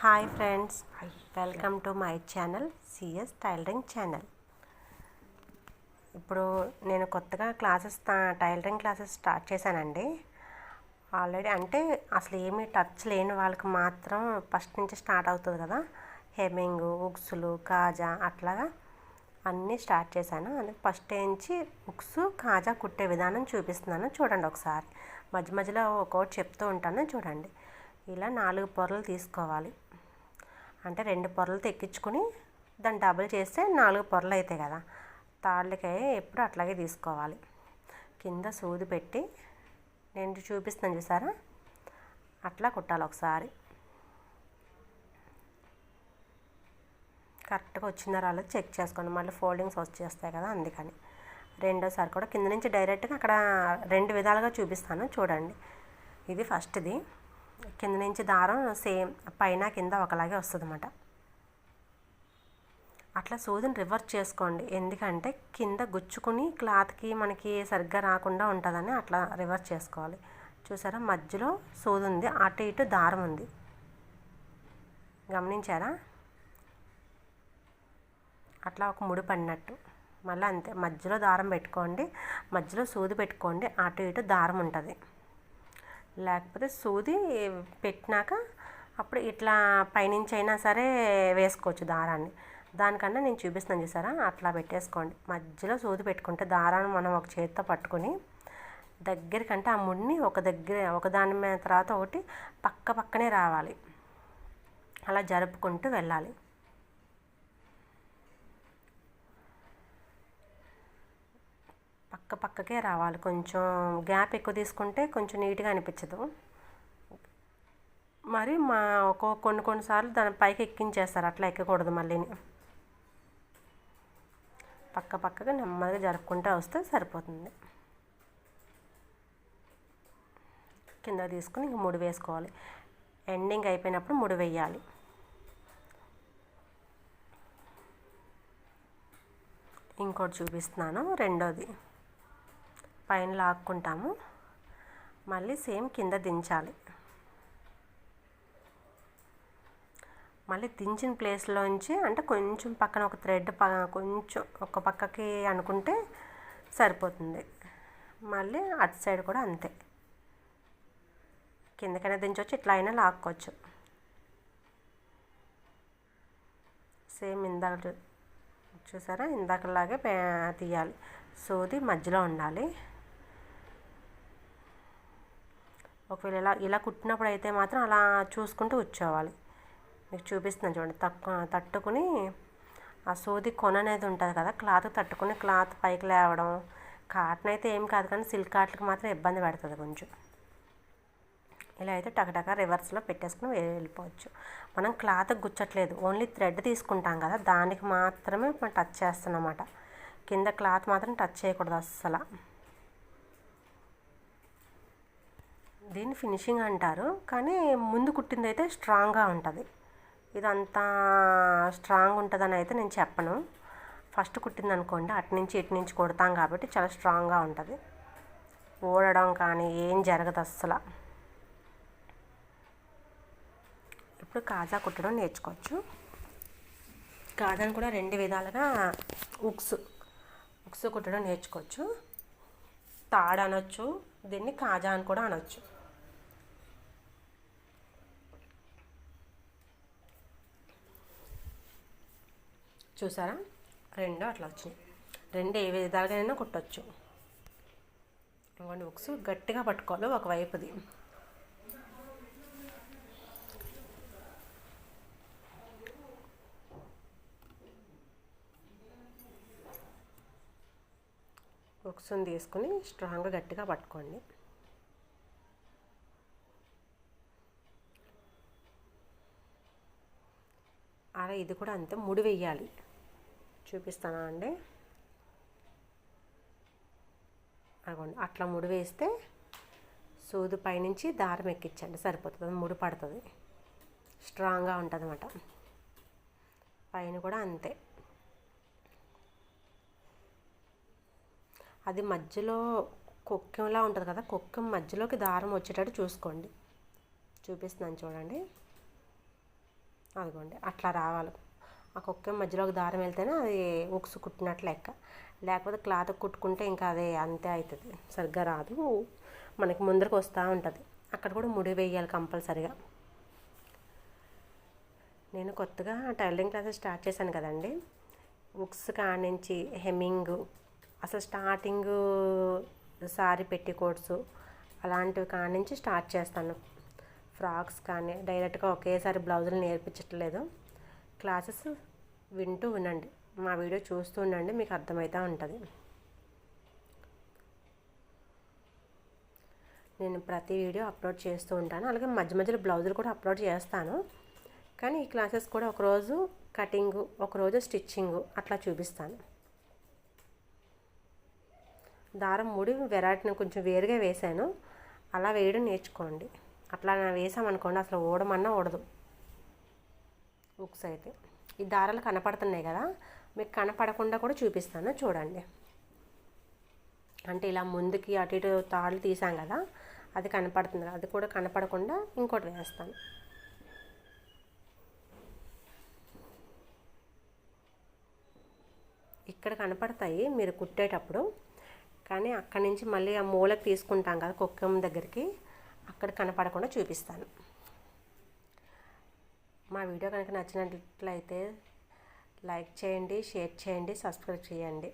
Hi friends, welcome to my channel CS tailoring channel. ఇప్పుడు నేను కొత్తగా టైలరింగ్ క్లాసెస్ స్టార్ట్ చేశానండి. ఆల్రెడీ అంటే అసలు ఏమీ టచ్ లేని వాళ్ళకి మాత్రం ఫస్ట్ నుంచి స్టార్ట్ అవుతుంది కదా, హెమ్మింగ్, ఉక్సులు, కాజా అట్లాగా అన్నీ స్టార్ట్ చేశాను. అందుకే ఫస్ట్ నుంచి ఉక్సు కాజా కుట్టే విధానం చూపిస్తున్నాను, చూడండి ఒకసారి. మధ్య మధ్యలో ఒక్కొక్కటి చెప్తూ ఉంటాను, చూడండి. ఇలా 4 పొరలు తీసుకోవాలి. అంటే 2 పొరలతో ఎక్కించుకొని దాన్ని డబుల్ చేస్తే 4 పొరలు అవుతాయి కదా. తాళ్ళకి ఎప్పుడు అట్లాగే తీసుకోవాలి. కింద సూది పెట్టి నేను చూపిస్తున్నాను చూసారా, అట్లా కుట్టాలి. ఒకసారి కరెక్ట్గా వచ్చిందా రాలేదు చెక్ చేసుకోండి, మళ్ళీ ఫోల్డింగ్స్ వచ్చేస్తాయి కదా, అందుకని. రెండోసారి కూడా కింద నుంచి డైరెక్ట్గా అక్కడ 2 విధాలుగా చూపిస్తాను, చూడండి. ఇది ఫస్ట్ది. కింద నుంచి దారం సేమ్ పైన కింద ఒకలాగే వస్తుంది అన్నమాట. అట్లా సూదిని రివర్స్ చేసుకోండి, ఎందుకంటే కింద గుచ్చుకుని క్లాత్కి మనకి సరిగ్గా రాకుండా ఉంటుందని అట్లా రివర్స్ చేసుకోవాలి. చూసారా, మధ్యలో సూది ఉంది, అటు ఇటు దారం ఉంది, గమనించారా? అట్లా ఒక ముడి పడినట్టు. మళ్ళీ అంతే, మధ్యలో దారం పెట్టుకోండి, మధ్యలో సూది పెట్టుకోండి, అటు ఇటు దారం ఉంటుంది. లేకపోతే సూది పెట్టినాక అప్పుడు ఇట్లా పైనుంచి అయినా సరే వేసుకోవచ్చు దారాన్ని. దానికన్నా నేను చూపిస్తున్నాను చూసారా, అట్లా పెట్టేసుకోండి. మధ్యలో సూది పెట్టుకుంటే దారాన్ని మనం ఒక చేతితో పట్టుకొని దగ్గరికంటే ఆ ముడిని ఒకదాని మీద తర్వాత ఒకటి పక్కనే రావాలి, అలా జరుపుకుంటూ వెళ్ళాలి. పక్కకే రావాలి. కొంచెం గ్యాప్ ఎక్కువ తీసుకుంటే కొంచెం నీట్గా అనిపించదు. మరి కొన్నిసార్లు దాని పైకి ఎక్కించేస్తారు, అట్లా ఎక్కకూడదు. మళ్ళీ పక్కగా నెమ్మదిగా జరుపుకుంటూ వస్తే సరిపోతుంది. కింద తీసుకుని ఇంక ముడి వేసుకోవాలి. ఎండింగ్ అయిపోయినప్పుడు ముడి వేయాలి. ఇంకోటి చూపిస్తున్నాను, రెండోది. పైన లాక్కుంటాము, మళ్ళీ సేమ్ కింద దించాలి. మళ్ళీ దించిన ప్లేస్లోంచి అంటే కొంచెం పక్కన ఒక థ్రెడ్ కొంచెం ఒక పక్కకి అనుకుంటే సరిపోతుంది. మళ్ళీ అటు సైడ్ కూడా అంతే, కిందకైనా దించవచ్చు, ఇట్లా అయినా లాక్కోవచ్చు. సేమ్ ఇందాక చూసారా, ఇందాకలాగే తీయాలి. సూది మధ్యలో ఉండాలి. ఒకవేళ ఇలా కుట్టినప్పుడు అయితే మాత్రం అలా చూసుకుంటూ కూర్చోవాలి. మీకు చూపిస్తున్నాను చూడండి, తట్టుకుని ఆ సూది కొన అనేది ఉంటుంది కదా, క్లాత్ తట్టుకుని క్లాత్ పైకి లేవడం. కాటన్ అయితే ఏం కాదు, కానీ సిల్క్ కాట్లకి మాత్రం ఇబ్బంది పెడుతుంది కొంచెం. ఇలా అయితే టకటక రివర్స్లో పెట్టేసుకుని వెళ్ళిపోవచ్చు. మనం క్లాత్కి గుచ్చట్లేదు, ఓన్లీ థ్రెడ్ తీసుకుంటాం కదా, దానికి మాత్రమే మనం టచ్ చేస్తున్నాం అన్నమాట. కింద క్లాత్ మాత్రం టచ్ చేయకూడదు అస్సలు. దీన్ని ఫినిషింగ్ అంటారు, కానీ ముందు కుట్టింది అయితే స్ట్రాంగ్గా ఉంటుంది. ఇదంతా స్ట్రాంగ్ ఉంటుందని అయితే నేను చెప్పను. ఫస్ట్ కుట్టింది అనుకోండి, అటు నుంచి ఇటు నుంచి కుడతాం కాబట్టి చాలా స్ట్రాంగ్గా ఉంటుంది. ఊడడం కానీ ఏం జరగదు అస్సలు. ఇప్పుడు కాజా కుట్టడం నేర్చుకోవచ్చు. కాజాను కూడా 2 విధాలుగా ఉక్సు కుట్టడం నేర్చుకోవచ్చు. తాడు అనొచ్చు, దీన్ని కాజా అని కూడా అనొచ్చు. చూసారా, 2 అట్లా వచ్చినాయి. 2 ఏ విధాలుగానైనా కుట్టచ్చు. ఇంకొన్ని ఉక్సు గట్టిగా పట్టుకోవాలి ఒకవైపుది. ఉక్సుని తీసుకుని స్ట్రాంగ్గా గట్టిగా పట్టుకోండి. అలా ఇది కూడా అంతే, ముడి వేయాలి. చూపిస్తానా అండి, అగోండి అట్లా ముడి వేస్తే సూది పైనుంచి దారం ఎక్కించండి, సరిపోతుంది. ముడి పడుతుంది, స్ట్రాంగ్గా ఉంటుంది అన్నమాట. పైన కూడా అంతే. అది మధ్యలో కొక్కెంలా ఉంటుంది కదా, కొక్కెం మధ్యలోకి దారం వచ్చేటట్టు చూసుకోండి. చూపిస్తున్నాను చూడండి. అదిగోండి అట్లా రావాలి. ఆ కుక్క మధ్యలోకి దారం వెళ్తేనే అది ఉక్సు కుట్టినట్లు లెక్క. లేకపోతే క్లాత్ కుట్టుకుంటే ఇంకా అదే అంతే అవుతుంది, సరిగ్గా రాదు, మనకి ముందరకు వస్తూ ఉంటుంది. అక్కడ కూడా ముడి వేయాలి కంపల్సరిగా. నేను కొత్తగా టైలరింగ్ క్లాసెస్ స్టార్ట్ చేశాను కదండి. ఉక్స్ కానించి హెమ్మింగ్, అసలు స్టార్టింగ్ సారీ పెట్టికోట్స్ అలాంటివి కానించి స్టార్ట్ చేస్తాను. ఫ్రాక్స్ కానీ డైరెక్ట్గా ఒకేసారి బ్లౌజులు నేర్పించట్లేదు. క్లాసెస్ వింటూ ఉండండి, మా వీడియో చూస్తూ ఉండండి, మీకు అర్థమవుతూ ఉంటుంది. నేను ప్రతి వీడియో అప్లోడ్ చేస్తూ ఉంటాను, అలాగే మధ్య మధ్యలో బ్లౌజులు కూడా అప్లోడ్ చేస్తాను. కానీ ఈ క్లాసెస్ కూడా ఒకరోజు కటింగు, ఒకరోజు స్టిచ్చింగు అట్లా చూపిస్తాను. దారం ముడి వెరైటీని కొంచెం వేరుగా వేసాను, అలా వేయడం నేర్చుకోండి. అట్లా వేసామనుకోండి అసలు ఊడమన్నా ఊడదు ఉక్స్ అయితే. ఈ దారాలు కనపడుతున్నాయి కదా, మీకు కనపడకుండా కూడా చూపిస్తాను చూడండి. అంటే ఇలా ముందుకి అటు ఇటు తాళ్ళు తీసాం కదా, అది కనపడుతుంది, అది కూడా కనపడకుండా ఇంకోటి వేస్తాను. ఇక్కడ కనపడతాయి మీరు కుట్టేటప్పుడు, కానీ అక్కడి నుంచి మళ్ళీ ఆ మూలకు తీసుకుంటాం కదా కుక్కం దగ్గరికి, అక్కడ కనపడకుండా చూపిస్తాను. మా వీడియో కనుక నచ్చినట్లయితే లైక్ చేయండి, షేర్ చేయండి, సబ్స్క్రైబ్ చేయండి.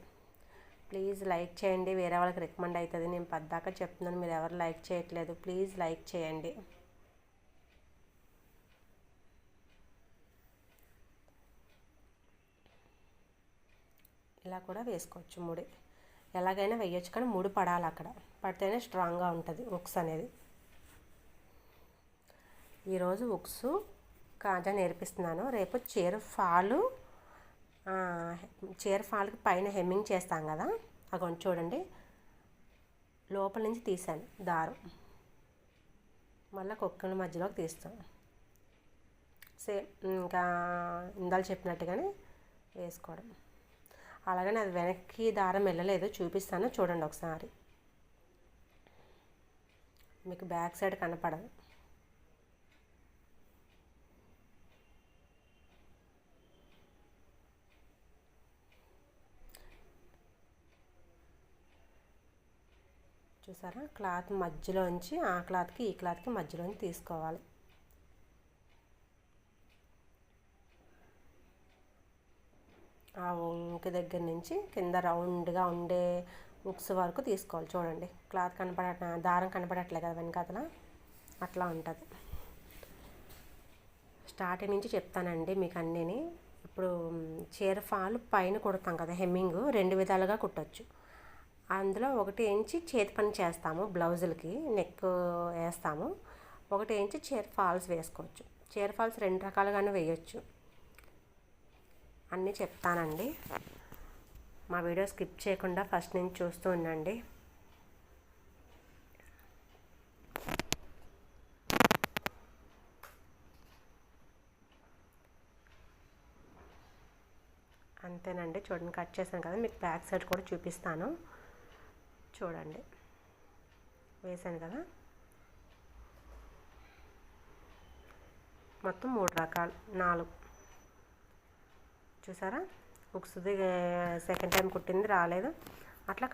ప్లీజ్ లైక్ చేయండి, వేరే వాళ్ళకి రికమెండ్ అవుతుంది. నేను పద్దాకా చెప్తున్నాను, మీరు ఎవరు లైక్ చేయట్లేదు, ప్లీజ్ లైక్ చేయండి. ఇలా కూడా వేసుకోవచ్చు ముడి, ఎలాగైనా వేయచ్చు, కానీ ముడి పడాలి, అక్కడ పడితేనే స్ట్రాంగ్గా ఉంటుంది ఉక్స్ అనేది. ఈరోజు ఉక్స్ కాజా నేర్పిస్తున్నాను, రేపు చీర ఫాల్కి పైన హెమ్మింగ్ చేస్తాం కదా, అగోండి చూడండి, లోపల నుంచి తీసాను దారం, మళ్ళీ కుక్కల మధ్యలోకి తీస్తాం. సేమ్ ఇంకా ఇందాక చెప్పినట్టుగానే వేసుకోవడం. అలాగని అది వెనక్కి దారం వెళ్ళలేదు, చూపిస్తాను చూడండి ఒకసారి, మీకు బ్యాక్ సైడ్ కనపడదు. చూసారా, క్లాత్ మధ్యలోంచి ఆ క్లాత్కి ఈ క్లాత్కి మధ్యలోంచి తీసుకోవాలి. ఆ వంక దగ్గర నుంచి కింద రౌండ్గా ఉండే ఉక్స్ వరకు తీసుకోవాలి. చూడండి క్లాత్ దారం కనపడట్లే కదా వెనకాతల, అట్లా ఉంటుంది. స్టార్టింగ్ నుంచి చెప్తానండి మీకు అన్నీని. ఇప్పుడు చీర ఫాల్ పైన కుడతాం కదా హెమ్మింగ్, రెండు విధాలుగా కుట్టచ్చు. అందులో ఒకటి ఎంచి చేతి పని చేస్తాము, బ్లౌజులకి నెక్ వేస్తాము. ఒకటి ఎంచి చీర ఫాల్స్ వేసుకోవచ్చు. చీర ఫాల్స్ రెండు రకాలుగానే వేయచ్చు. అన్నీ చెప్తానండి, మా వీడియో స్కిప్ చేయకుండా ఫస్ట్ నుంచి చూస్తూ ఉండండి. అంతేనండి, చూడండి కట్ చేశాను కదా, మీకు బ్యాక్ సైడ్ కూడా చూపిస్తాను చూడండి. వేసాను కదా, మొత్తం 3 రకాలు 4 చూసారా. ఉక్స్ది సెకండ్ టైం కుట్టింది రాలేదు, అట్లా